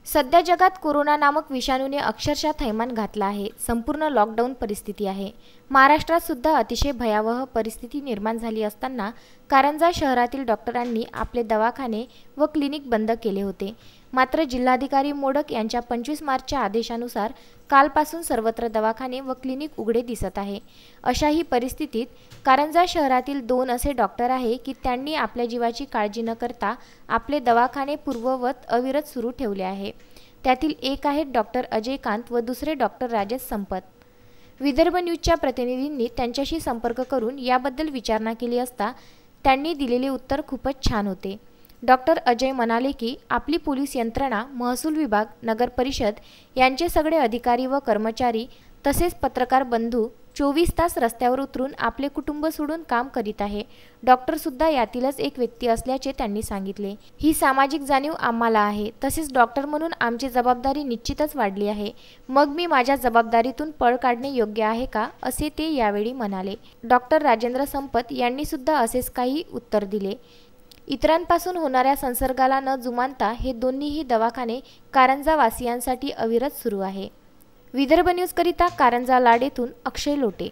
सध्या जगात कोरोना नामक विषाणूने अक्षरशः थैमान घातला आहे। संपूर्ण लॉकडाऊन परिस्थिती आहे। महाराष्ट्रात सुद्धा अतिशय भयावह परिस्थिती निर्माण झाली असताना कारंजा शहरातील डॉक्टरांनी आपले दवाखाने व क्लिनिक बंद केले होते। मात्र जिल्हाधिकारी मोडक यांच्या 25 मार्चच्या आदेशानुसार कालपासून सर्वत्र दवाखाने व क्लिनिक उघडे दिसत आहे। अशाही परिस्थितीत कारंजा शहरातील 2 असे डॉक्टर आहे की त्यांनी आपल्या जीवाची काळजी न करता आपले दवाखाने पूर्ववत अविरत सुरू ठेवले आहे। त्यातील एक आहेत डॉक्टर अजय कांत व दुसरे डॉक्टर राजेश संपत। विदर्भ न्यूजच्या प्रतिनिधींनी त्यांच्याशी संपर्क करून याबद्दल विचारणा केली असता त्यांनी दिलेले उत्तर खूपच छान होते। डॉक्टर अजय म्हणाले की आपली पोलीस यंत्रणा, महसूल विभाग, नगर परिषद यांचे सगळे अधिकारी व कर्मचारी तसेच पत्रकार बंधू 24 तास रस्त्यावर उतरून आपले कुटुंब सोडून काम करीत आहे। डॉक्टर सुद्धा यातीलच एक व्यक्ती असल्याचे त्यांनी सांगितले। ही सामाजिक जाणीव आम्हाला आहे, तसेच डॉक्टर म्हणून आमची जबाबदारी निश्चितच वाढली आहे। मग मी माझ्या जबाबदारीतून पळ काढणे योग्य आहे का, असे ते यावेळी म्हणाले। डॉक्टर राजेंद्र संपत यांनी सुद्धा असेच काही उत्तर दिले। इतरांपासून होणाऱ्या संसर्गाला न जुमानता हे दोन्हीही दवाखाने कारंजा वासियांसाठी अविरत सुरू आहे। विदर्भ न्यूज करिता कारंजा लाड येथून अक्षय लोटे।